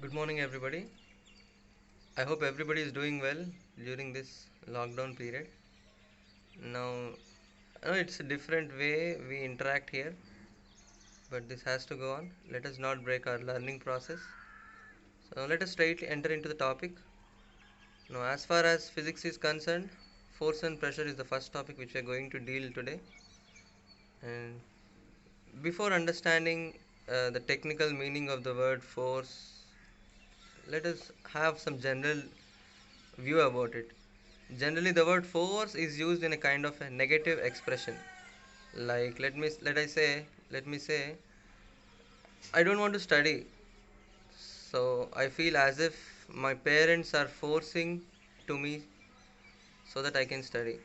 Good morning, everybody. I hope everybody is doing well during this lockdown period. Now, I know it's a different way we interact here, but this has to go on. Let us not break our learning process. So, let us straightly enter into the topic. Now, as far as physics is concerned, force and pressure is the first topic which we are going to deal today. And before understanding the technical meaning of the word force, let us have some general view about it. Generally, the word force is used in a kind of a negative expression. Like let me say, I don't want to study, so I feel as if my parents are forcing to me so that I can study.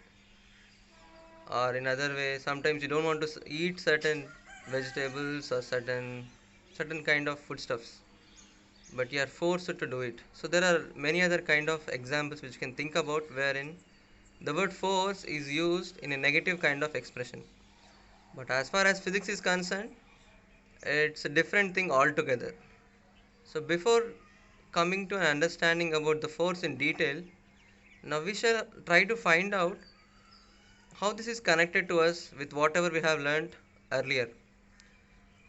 Or in other way, sometimes you don't want to eat certain vegetables or certain kind of foodstuffs, but you are forced to do it. So there are many other kind of examples which you can think about wherein the word force is used in a negative kind of expression. But as far as physics is concerned, it's a different thing altogether. So before coming to an understanding about the force in detail, now we shall try to find out how this is connected to us with whatever we have learned earlier.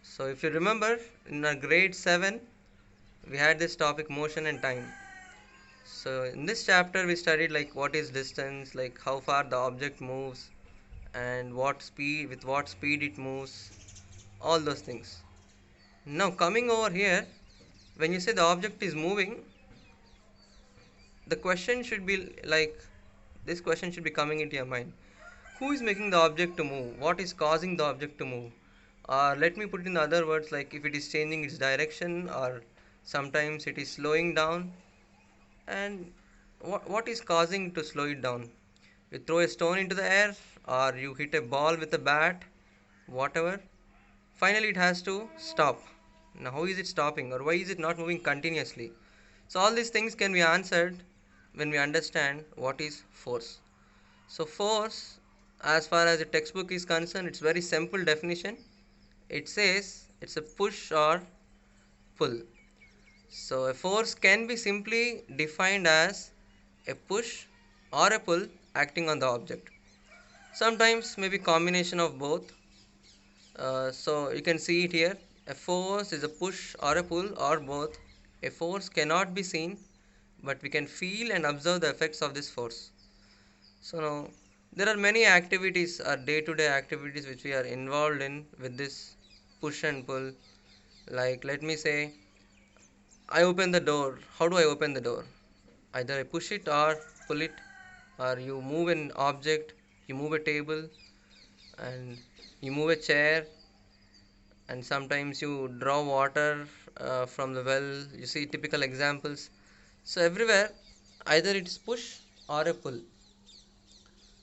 So if you remember, in our grade 7 we had this topic motion and time. So in this chapter we studied like what is distance, like how far the object moves and what speed it moves, all those things. Now coming over here, when you say the object is moving, the question should be like this question should be coming into your mind. Who is making the object to move? What is causing the object to move? Or let me put it in other words, like if it is changing its direction, or sometimes it is slowing down, and what is causing to slow it down? You throw a stone into the air, or you hit a ball with a bat, whatever. Finally, it has to stop. Now, how is it stopping, or why is it not moving continuously? So, all these things can be answered when we understand what is force. So, force, as far as the textbook is concerned, it's very simple definition. It says it's a push or pull. So, a force can be simply defined as a push or a pull acting on the object. Sometimes maybe combination of both. So you can see it here. A force is a push or a pull or both. A force cannot be seen, but we can feel and observe the effects of this force. So now there are many activities or day-to-day activities which we are involved in with this push and pull. Like let me say, I open the door. How do I open the door? Either I push it or pull it, or you move an object, you move a table, and you move a chair, and sometimes you draw water from the well. You see typical examples. So everywhere, either it's push or a pull.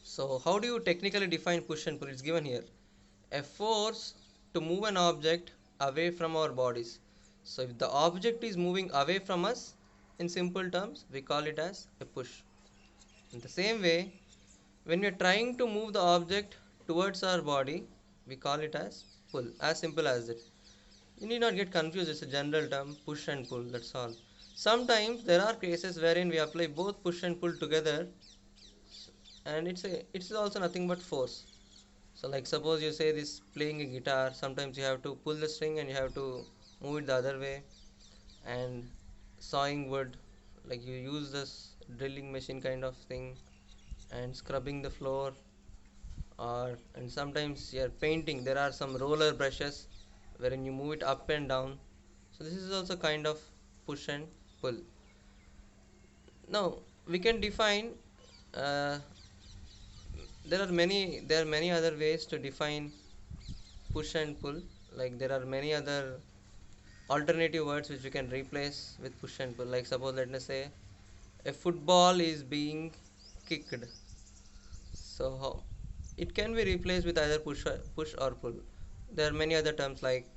So how do you technically define push and pull? It's given here: a force to move an object away from our bodies. So if the object is moving away from us, in simple terms we call it as a push. In the same way, when we are trying to move the object towards our body, we call it as pull. As simple as it. You need not get confused, it's a general term, push and pull, that's all. Sometimes there are cases wherein we apply both push and pull together, and it's also nothing but force. So like suppose you say this playing a guitar, sometimes you have to pull the string and you have to move it the other way, and sawing wood, like you use this drilling machine kind of thing, and scrubbing the floor, or and sometimes you're painting, there are some roller brushes wherein you move it up and down. So this is also kind of push and pull. Now we can define uh, there are many other ways to define push and pull. Like there are many other alternative words which we can replace with push and pull. Like suppose let us say a football is being kicked. So how it can be replaced with either push or pull. There are many other terms like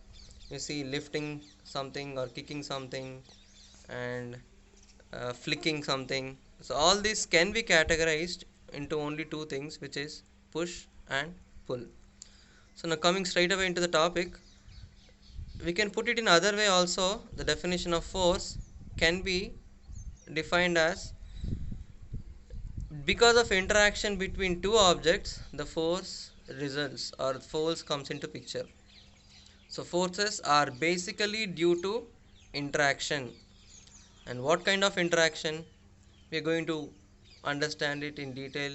you see lifting something or kicking something, and flicking something. So all these can be categorized into only two things, which is push and pull. So now coming straight away into the topic, we can put it in other way also. The definition of force can be defined as, because of interaction between two objects, the force results or force comes into picture. So forces are basically due to interaction. And what kind of interaction? We are going to understand it in detail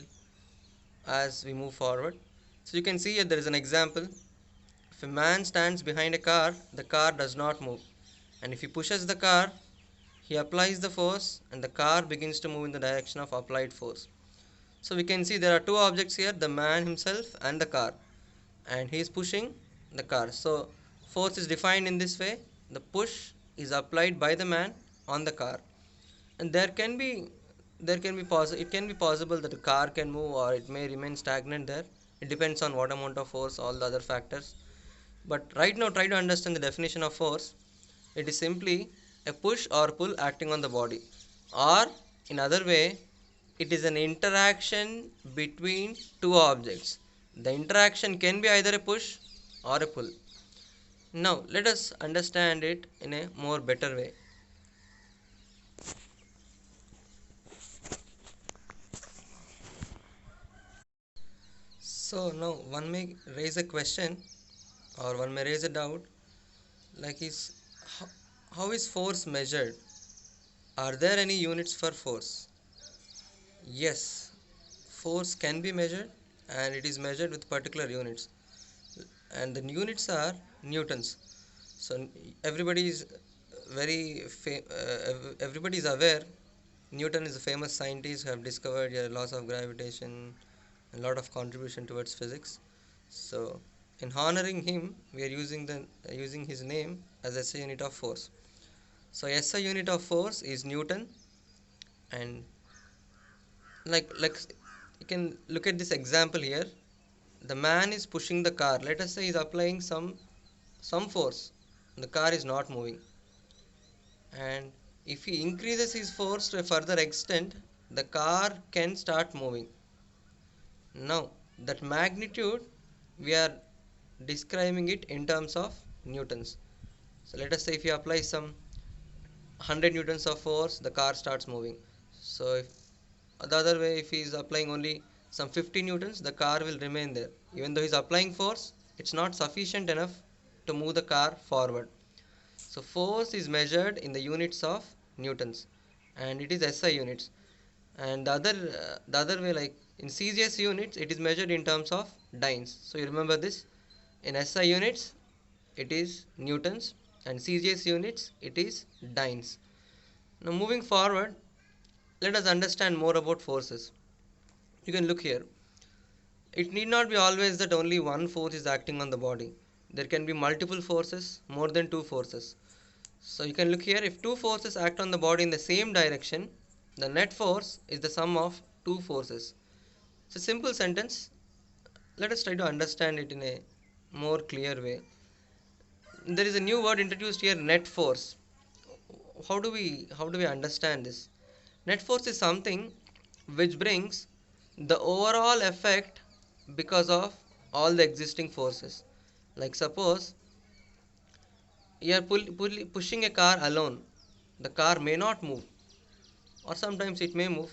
as we move forward. So you can see here there is an example. If a man stands behind a car, the car does not move. And if he pushes the car, he applies the force and the car begins to move in the direction of applied force. So we can see there are two objects here, the man himself and the car, and he is pushing the car. So force is defined in this way. The push is applied by the man on the car, and it can be possible that the car can move or it may remain stagnant there. It depends on what amount of force, all the other factors. But right now try to understand the definition of force. It is simply a push or pull acting on the body, or in other way, it is an interaction between two objects. The interaction can be either a push or a pull. Now let us understand it in a more better way. So now one may raise a question or one may raise a doubt, like is how, how is force measured? Are there any units for force? Yes, force can be measured, and it is measured with particular units, and the units are newtons. So everybody is everybody is aware Newton is a famous scientist who have discovered laws of gravitation and a lot of contribution towards physics. So in honoring him, we are using his name as SI unit of force. So SI unit of force is Newton. And like you can look at this example here. The man is pushing the car. Let us say he is applying some force. The car is not moving, and if he increases his force to a further extent, the car can start moving. Now that magnitude, we are describing it in terms of newtons. So let us say if you apply some 100 newtons of force, the car starts moving. So if the other way, if he is applying only some 50 newtons, the car will remain there. Even though he is applying force, it's not sufficient enough to move the car forward. So force is measured in the units of newtons, and it is SI units. And the other way, like in CGS units, it is measured in terms of dynes. So you remember this. In SI units, it is newtons, and CGS units, it is dynes. Now moving forward, let us understand more about forces. You can look here. It need not be always that only one force is acting on the body. There can be multiple forces, more than two forces. So you can look here, if two forces act on the body in the same direction, the net force is the sum of two forces. It's a simple sentence. Let us try to understand it in a more clear way. There is a new word introduced here, net force. How do we understand this? Net force is something which brings the overall effect because of all the existing forces. Like suppose you are pushing a car alone, the car may not move, or sometimes it may move.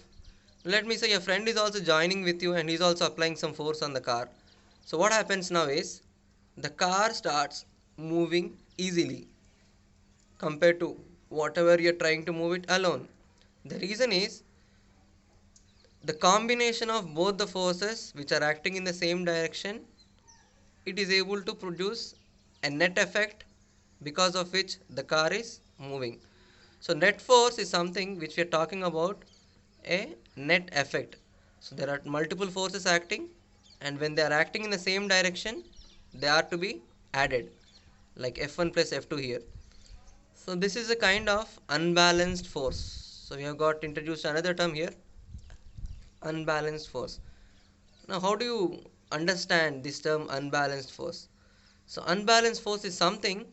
Let me say a friend is also joining with you and he is also applying some force on the car. So what happens now is the car starts moving easily compared to whatever you are trying to move it alone. The reason is the combination of both the forces which are acting in the same direction, it is able to produce a net effect because of which the car is moving. So net force is something which we are talking about, a net effect. So there are multiple forces acting, and when they are acting in the same direction, they are to be added, like F1 plus F2 here. So this is a kind of unbalanced force. So we have got introduced another term here, unbalanced force. Now how do you understand this term unbalanced force? So unbalanced force is something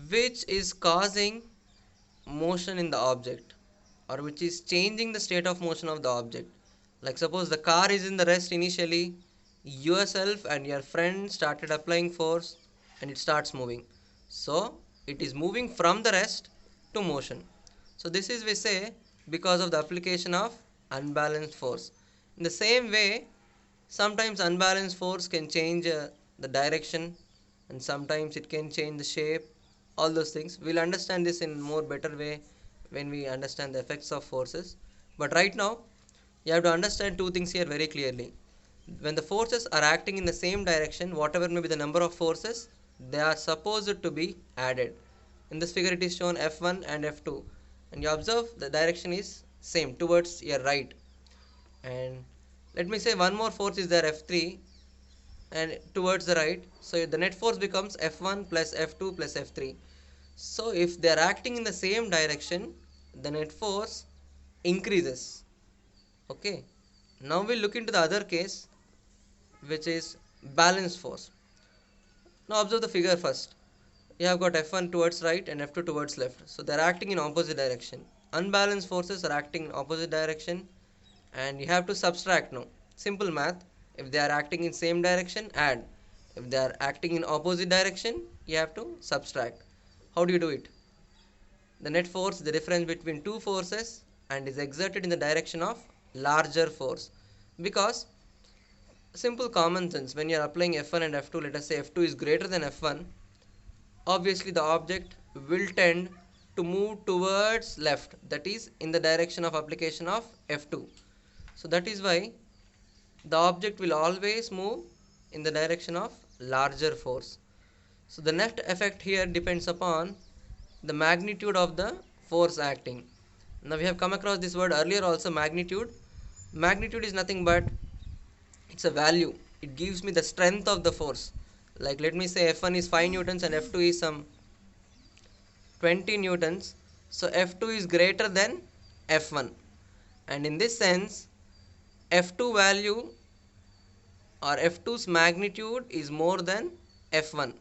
which is causing motion in the object, or which is changing the state of motion of the object. Like suppose the car is in the rest initially, yourself and your friend started applying force and it starts moving. So it is moving from the rest to motion. So this is we say because of the application of unbalanced force. In the same way, sometimes unbalanced force can change the direction, and sometimes it can change the shape, all those things. We'll understand this in more better way when we understand the effects of forces. But right now, you have to understand two things here very clearly. When the forces are acting in the same direction, whatever may be the number of forces, they are supposed to be added. In this figure it is shown F1 and F2, and you observe the direction is same towards your right. And let me say one more force is there, F3, and towards the right, so the net force becomes F1 plus F2 plus F3. So if they are acting in the same direction, the net force increases. Okay, now we'll look into the other case, which is balanced force. Now observe the figure first. You have got F1 towards right and F2 towards left, so they are acting in opposite direction. Unbalanced forces are acting in opposite direction, and you have to subtract now. Simple math. If they are acting in same direction, add. If they are acting in opposite direction, you have to subtract. How do you do it? The net force is the difference between two forces and is exerted in the direction of larger force. Because simple common sense, when you are applying F1 and F2, let us say F2 is greater than F1, obviously the object will tend to move towards left, that is in the direction of application of F2. So that is why the object will always move in the direction of larger force. So the net effect here depends upon the magnitude of the force acting. Now we have come across this word earlier also, magnitude. Magnitude is nothing but it's a value. It gives me the strength of the force. Like let me say F1 is 5 newtons and F2 is some 20 newtons. So F2 is greater than F1. And in this sense, F2 value or F2's magnitude is more than F1.